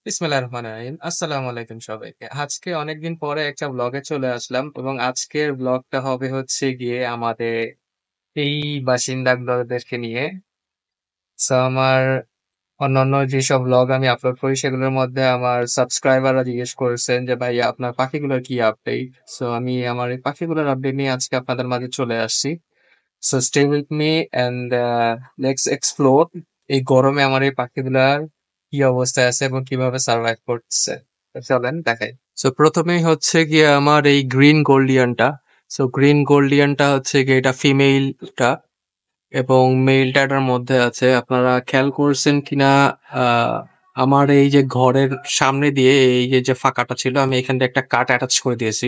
বিসমিল্লাহির রহমানির রহিম। আসসালামু আলাইকুম সবাইকে। আজকে অনেকদিন পরে একটা ব্লগে চলে আসলাম এবং আজকের ব্লগটা হবে হচ্ছে গিয়ে আমাদের এই বাসিন্দাদেরকে নিয়ে। আমার অন্যান্য যেসব ব্লগ আমি আপলোড করি সেগুলোর মধ্যে আমার সাবস্ক্রাইবাররা জিজ্ঞেস করেছেন যে ভাই আপনার পাখিগুলোর কি আপডেট। আমি আমার এই পাখিগুলোর আপডেট নিয়ে আজকে আপনাদের মাঝে চলে আসছি। Stay with me and let's explore এই গরমে আমার এই পাখিগুলার কি অবস্থায় আছে এবং কিভাবে সার্ভাইভ করছে। তো চলেন দেখাই। প্রথমেই হচ্ছে গিয়ে আমার এই গ্রিন গোল্ডিয়ানটা। গ্রিন গোল্ডিয়ানটা হচ্ছে গিয়ে এটা ফিমেলটা এবং মেইলটার মধ্যে আছে। আপনারা খেয়াল করছেন কিনা আহ আমার এই যে ঘরের সামনে দিয়ে এই যে ফাঁকাটা ছিল আমি এখান থেকে একটা কাঠ অ্যাটাচ করে দিয়েছি।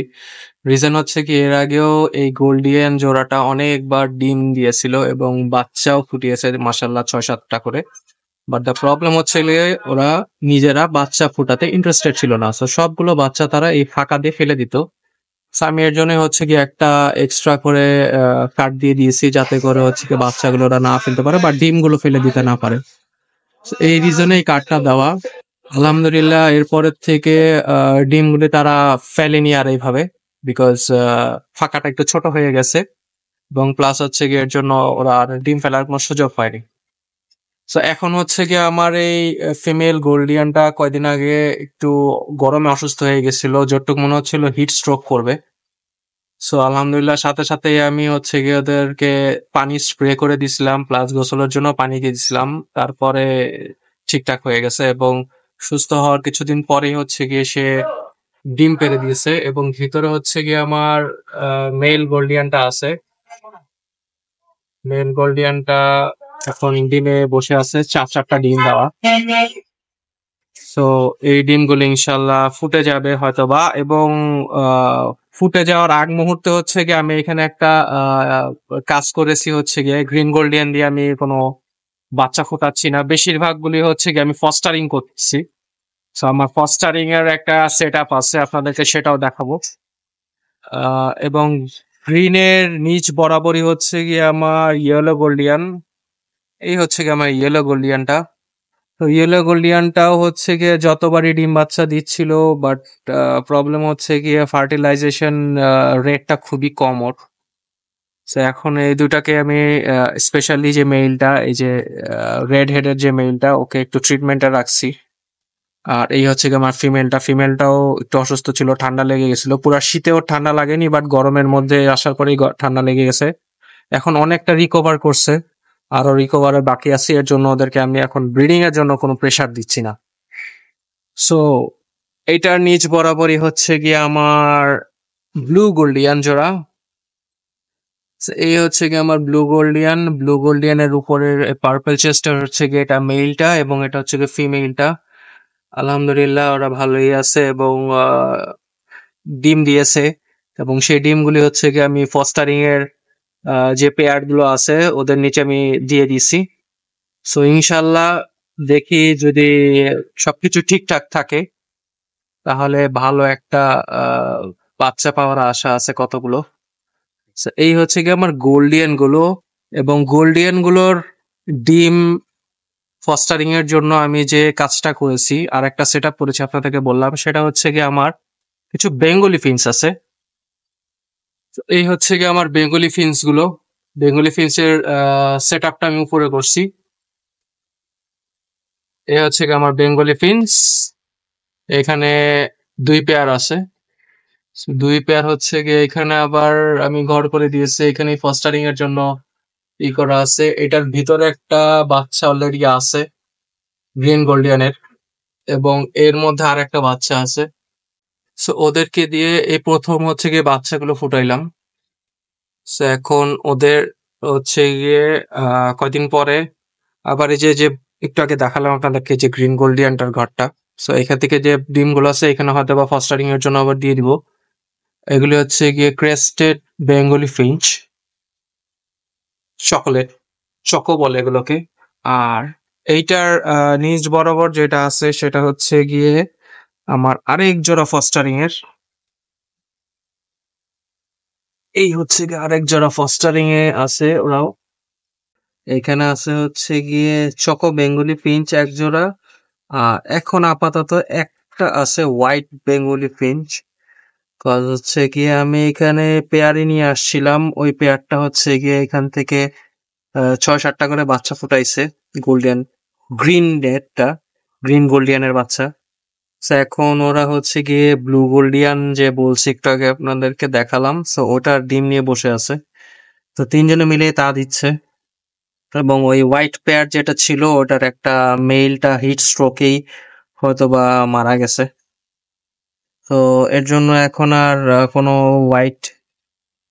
রিজন হচ্ছে কি এর আগেও এই গোল্ডিয়ান জোড়াটা অনেকবার ডিম দিয়েছিল এবং বাচ্চাও ফুটিয়েছে মাসাল্লাহ ৬-৭টা করে। বাট দ্য প্রবলেম হচ্ছে গিয়ে ওরা নিজেরা বাচ্চা ফুটাতে ইন্টারেস্টেড ছিল না। সবগুলো বাচ্চা তারা এই ফাঁকা দিয়ে ফেলে দিত। আমি এর জন্য হচ্ছে কি একটা এক্সট্রা করে কাঠ দিয়ে দিয়েছি যাতে করে হচ্ছে কি বাচ্চাগুলো ওরা না ফেলতে পারে বা ডিমগুলো ফেলে দিতে না পারে। এই রিজনে এই কাঠটা দেওয়া। আলহামদুলিল্লাহ এরপরের থেকে ডিমগুলি তারা ফেলেনি আর এইভাবে, বিকজ ফাঁকাটা একটু ছোট হয়ে গেছে এবং প্লাস হচ্ছে গিয়ে এর জন্য ওরা আর ডিম ফেলার কোনো সুযোগ পায়নি। এখন হচ্ছে গিয়ে আমার এই ফিমেল গোল্ডিয়ানটা কয়দিন আগে একটু গরমে অসুস্থ হয়ে গেছিল, যতটুকু মনে হচ্ছিল হিট স্ট্রোক করবে। আলহামদুলিল্লাহ সাথে সাথে আমি হচ্ছে গিয়ে ওদেরকে পানি স্প্রে করে দিছিলাম, প্লাস গোসলের জন্য পানি দিয়ে দিছিলাম। তারপরে ঠিকঠাক হয়ে গেছে এবং সুস্থ হওয়ার কিছুদিন পরেই হচ্ছে গিয়ে সে ডিম পেড়ে দিয়েছে এবং ভিতরে হচ্ছে গিয়ে আমার মেল গোল্ডিয়ানটা আছে। মেল গোল্ডিয়ানটা এখন ডিমে বসে আছে, 4-4টা ডিম দেওয়া। সো এই ডিমগুলো ইনশাল্লাহ ফুটে যাবে হয়তোবা এবং ফুটে যাওয়ার আগ মুহূর্তে হচ্ছে গিয়ে আমি এখানে একটা কাজ করেছি হচ্ছে গিয়ে গ্রিন গোল্ডিয়ান দিয়ে আমি কোনো বাচ্চা ফোটাচ্ছি না, বেশিরভাগগুলি হচ্ছে গিয়ে আমি ফস্টারিং করছি। আমার ফস্টারিং এর একটা সেট আপ আছে, আপনাদেরকে সেটাও দেখাবো। এবং গ্রিনের নিচ বরাবরই হচ্ছে গিয়ে আমার ইয়েলো গোল্ডিয়ান। এই হচ্ছে গিয়ে আমার ইয়েলো গোল্ডিয়ানটা। ইয়েলো গোল্ডিয়ানটাও হচ্ছে গিয়ে যতবারই ডিম বাচ্চা দিচ্ছিল, বাট প্রবলেম হচ্ছে গিয়ে ফার্টিলাইজেশন রেটটা খুবই কম ওর। এখন এই দুটাকে আমি স্পেশালি যে মেইলটা, এই যে রেড হেডের যে মেইলটা, ওকে একটু ট্রিটমেন্টে রাখছি। আর এই হচ্ছে গিয়ে আমার ফিমেলটাও একটু অসুস্থ ছিল, ঠান্ডা লেগে গেছিল। পুরা শীতেও ঠান্ডা লাগেনি, বাট গরমের মধ্যে আসার পরেই ঠান্ডা লেগে গেছে। এখন অনেকটা রিকভার করছে, আরো রিকভারের বাকি আছে। এর জন্য ওদেরকে আমি এখন ব্রিডিং এর জন্য কোনো প্রেসার দিচ্ছি না। সো এইটার নিচ বরাবরই হচ্ছে গিয়ে আমার ব্লু গোল্ডিয়ান জোড়া। এই হচ্ছে গিয়ে আমার ব্লু গোল্ডিয়ানের উপরের পার্পল চেস্টার হচ্ছে গিয়ে এটা মেলটা এবং এটা হচ্ছে গিয়ে ফিমেলটা। আলহামদুলিল্লাহ ওরা ভালোই আছে এবং ডিম দিয়েছে এবং সেই ডিমগুলি হচ্ছে গিয়ে আমি ফস্টারিং এর যে পেয়ার গুলো আছে ওদের নিচে আমি দিয়ে দিছি। ইনশাল্লাহ দেখি যদি সবকিছু ঠিকঠাক থাকে তাহলে ভালো একটা বাচ্চা পাওয়ার আশা আছে কতগুলো। এই হচ্ছে গিয়ে আমার গোল্ডিয়ান গুলো এবং গোল্ডিয়ান গুলোর ডিম ফস্টারিং এর জন্য আমি যে কাজটা করেছি আর একটা সেট আপ করেছি আপনাদেরকে বললাম, সেটা হচ্ছে গিয়ে আমার কিছু বেঙ্গলি ফিন্স আছে। এই হচ্ছে গিয়ে আমার বেঙ্গলি ফিন্স গুলো। বেঙ্গলি ফিন্স এর সেট আপটা আমি উপরে করছি। এই হচ্ছে গিয়ে আমার বেঙ্গলি ফিন্স। এখানে 2 পেয়ার আছে। দুই পেয়ার হচ্ছে গিয়ে এখানে আবার আমি ঘর করে দিয়েছি, এখানে ফস্টারিং এর জন্য করা আছে। এটার ভিতরে একটা বাচ্চা অলরেডি আছে গ্রিন গোল্ডিয়ানের এবং এর মধ্যে আর একটা বাচ্চা আছে। ওদেরকে দিয়ে এই প্রথম হচ্ছে গিয়ে বাচ্চাগুলো ফুটাইলাম। এখন ওদের হচ্ছে গিয়ে কয়দিন পরে আবার এই যে যে একটু আগে দেখালাম আপনাদেরকে যে গ্রিন গোল্ডিয়ানটার ঘরটা, এখান থেকে যে ডিমগুলো আছে এখানে হয়তো বা ফস্টারিং এর জন্য আবার দিয়ে দিব। এগুলি হচ্ছে গিয়ে crested Bengali Finch, chocolate choco বলে এগুলোকে। আর এইটার নিচ বরাবর যেটা আছে সেটা হচ্ছে গিয়ে আমার আরেক জোড়া ফস্টারিং এর। এই হচ্ছে গিয়ে আরেক জোড়া ফস্টারিং এ আছে ওরাও। এখানে আছে হচ্ছে গিয়ে চকো বেঙ্গলি ফিঞ্চ এক জোড়া এখন আপাতত একটা আছে হোয়াইট বেঙ্গলি ফিঞ্চ। কজ হচ্ছে গিয়ে আমি এখানে পেয়ারই নিয়ে আসছিলাম, ওই পেয়ারটা হচ্ছে গিয়ে এখান থেকে 6-7টা করে বাচ্চা ফুটাইছে। গোল্ডিয়ান গ্রিন নেটটা, গ্রিন গোল্ডিয়ানের বাচ্চা। সো এখন ওরা হচ্ছে গিয়ে ব্লু গোল্ডিয়ান যে বলছি একটু আগে আপনাদেরকে দেখালাম, সো ওটার ডিম নিয়ে বসে আছে। তো তিনজনে মিলে তা দিচ্ছে। এবং ওই হোয়াইট পেয়ার যেটা ছিল ওটার একটা মেইলটা হিট স্ট্রোকেই হয়তোবা মারা গেছে। তো এর জন্য এখন আর কোনো হোয়াইট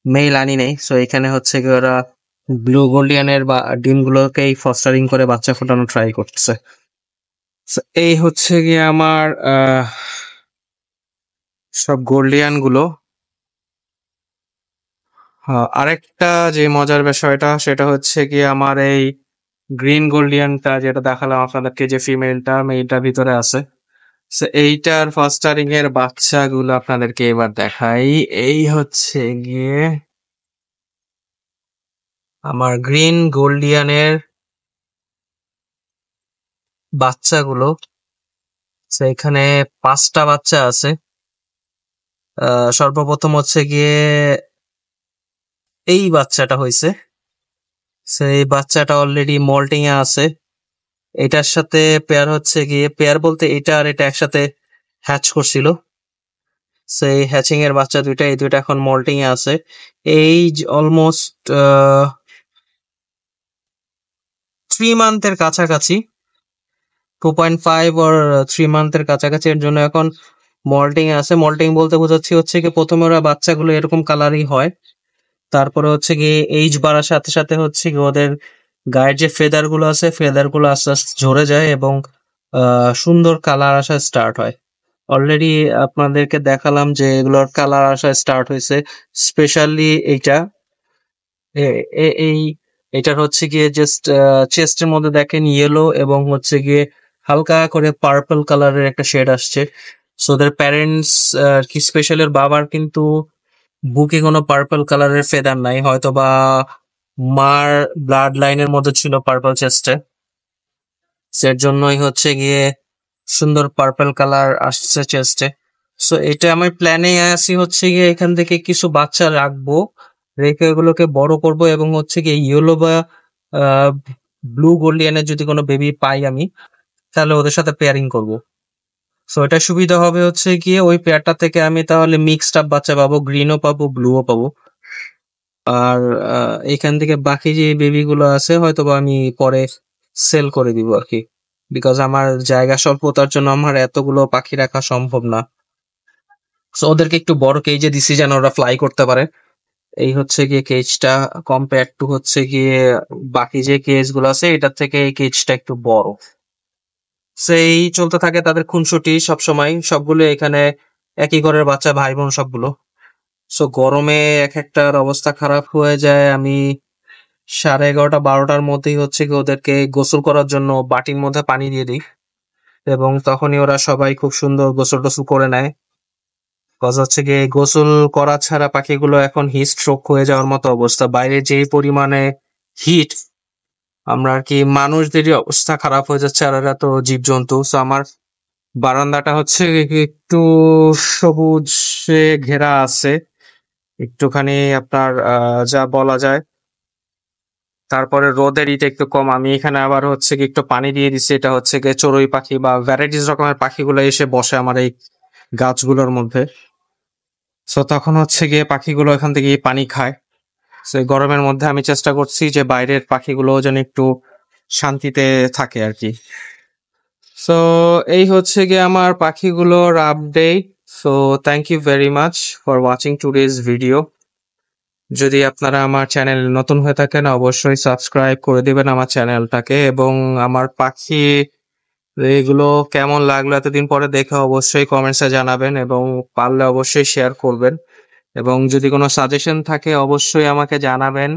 মেইল আনি নাই। সো এখানে হচ্ছে কি ওরা ব্লু গোল্ডিয়ানের বা ডিমগুলোকেই ফস্টারিং করে বাচ্চা ফোটানো ট্রাই করতেছে। So এই হচ্ছে গিয়ে আমার সব গোল্ডিয়ান গুলো। আরেকটা যে মজার বিষয়টা সেটা হচ্ছে কি আমার এই গ্রিন গোল্ডিয়ানটা যেটা দেখালাম আপনাদেরকে, যে ফিমেলটা মেলটার ভিতরে আছে। So এইটার ফস্টারিং এর বাচ্চাগুলো আপনাদেরকে এবার দেখাই। এই হচ্ছে গিয়ে আমার গ্রিন গোল্ডিয়ানের বাচ্চাগুলো। So এখানে 5টা বাচ্চা আছে। সর্বপ্রথম হচ্ছে গিয়ে এই বাচ্চাটা হয়েছে। So এই বাচ্চাটা অলরেডি মল্টিং এ আছে। এটার সাথে পেয়ার হচ্ছে গিয়ে, পেয়ার বলতে এটা আর এটা একসাথে হ্যাচ করছিল। সেই হ্যাচিং এর বাচ্চা দুইটা, এই দুইটা এখন মল্টিং এ আছে। এইজ অলমোস্ট 3 মান্থের কাছাকাছি, 2.5 or 3 মান্থের কাছাকাছি। এর জন্য এখন মল্টিং এ আছে। মল্টিং বলতে বোঝাচ্ছি হচ্ছে কি প্রথমে ওরা বাচ্চাগুলো এরকম কালারই হয়, তারপরে হচ্ছে গিয়ে এইজ বাড়ার সাথে সাথে হচ্ছে কি ওদের গায়ের যে ফেদার গুলো আছে, ফেদার গুলো আস্তে আস্তে ঝরে যায় এবং সুন্দর কালার আসা স্টার্ট হয়। অলরেডি আপনাদেরকে দেখালাম যে এগুলোর কালার আসা স্টার্ট হয়েছে। স্পেশালি এইটা এই এটার হচ্ছে গিয়ে জাস্ট চেস্টের মধ্যে দেখেন ইয়েলো এবং হচ্ছে গিয়ে হালকা করে পার্পল কালারের একটা শেড আসছে। সো ওদের প্যারেন্টস কি স্পেশালি ওর বাবার কিন্তু বুকে কোনো পার্পল কালারের ফেদার নাই, হয়তো বা মার ব্লাড লাইনের মধ্যে ছিল পার্পল চেস্টে, সের জন্যই হচ্ছে গিয়ে সুন্দর পার্পল কালার আসছে চেস্টে। সো এটা আমার প্ল্যানে আছি হচ্ছে গিয়ে এখান থেকে কিছু বাচ্চা রাখবো, রেখে এগুলোকে বড় করব এবং হচ্ছে গিয়ে ইয়েলো বা ব্লু গোল্ডিয়ানের যদি কোনো বেবি পাই আমি, তাহলে ওদের সাথে পেয়ারিং করব। সো এটা সুবিধা হবে হচ্ছে গিয়ে ওই পেয়ারটা থেকে আমি তাহলে মিক্সড আপ বাচ্চা পাবো, গ্রিনও পাবো ব্লুও পাবো। আর এখান থেকে বাকি যে বেবি গুলো আছে হয়তো বা আমি পরে সেল করে দিব আর কি, বিকজ আমার জায়গা স্বল্পতার জন্য আমার এতগুলো পাখি রাখা সম্ভব না। সো ওদেরকে একটু বড় কেজে দিছি যেন ওরা ফ্লাই করতে পারে। এই হচ্ছে গিয়ে কেজটা, কম্পেয়ার টু হচ্ছে গিয়ে বাকি যে কেজ গুলো আছে এটার থেকে এই কেজটা একটু বড়। সেই চলতে থাকে তাদের খুনসুটি সবসময়, সবগুলো এখানে একই ঘরের বাচ্চা, ভাই বোন সবগুলো। সো গরমে এক একটার অবস্থা খারাপ হয়ে যায়। আমি 11:30-12টার মধ্যেই হচ্ছে কি ওদেরকে গোসল করার জন্য বাটির মধ্যে পানি দিয়ে দিই এবং তখনই ওরা সবাই খুব সুন্দর গোসল টোসল করে নেয়। কজ হচ্ছে গিয়ে গোসল করা ছাড়া পাখিগুলো এখন হিট স্ট্রোক হয়ে যাওয়ার মতো অবস্থা। বাইরে যেই পরিমাণে হিট, আমরা আর কি মানুষদেরই অবস্থা খারাপ হয়ে যাচ্ছে, আর এরা তো জীবজন্তু। সো আমার বারান্দাটা হচ্ছে একটু সবুজে ঘেরা আছে, একটুখানি আপনার যা বলা যায়। তারপরে রোদের ইটা একটু কম। আমি এখানে আবার হচ্ছে কি একটু পানি দিয়ে দিছি, এটা হচ্ছে গিয়ে চড়ুই পাখি বা ভ্যারাইটিস রকমের পাখিগুলো এসে বসে আমার এই গাছগুলোর মধ্যে। সো তখন হচ্ছে গিয়ে পাখিগুলো এখান থেকে পানি খায়। সো এই গরমের মধ্যে আমি চেষ্টা করছি যে বাইরের পাখিগুলো যেন একটু শান্তিতে থাকে আর কি। সো এই হচ্ছে গিয়ে আমার পাখিগুলোর update. So thank you very much for watching today's video. যদি আপনারা আমার চ্যানেল নতুন হয়ে থাকেন অবশ্যই সাবস্ক্রাইব করে দিবেন আমার চ্যানেলটাকে, এবং আমার পাখি এগুলো কেমন লাগলো এতদিন পরে দেখে অবশ্যই কমেন্টসে জানাবেন এবং পারলে অবশ্যই শেয়ার করবেন। এবং যদি কোনো সাজেশন থাকে অবশ্যই আমাকে জানাবেন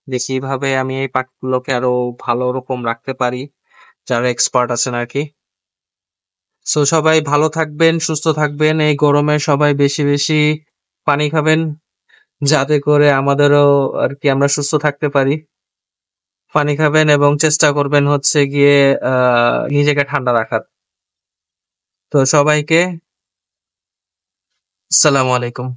যে কিভাবে আমি এই পাখিগুলোকে আরো ভালো রকম রাখতে পারি, যারা এক্সপার্ট আছেন আর কি। সো সবাই ভালো থাকবেন, সুস্থ থাকবেন। এই গরমে সবাই বেশি বেশি পানি খাবেন যাতে করে আমাদেরও আর কি আমরা সুস্থ থাকতে পারি। পানি খাবেন এবং চেষ্টা করবেন হচ্ছে গিয়ে নিজেকে ঠান্ডা রাখার। তো সবাইকে আসসালামু আলাইকুম।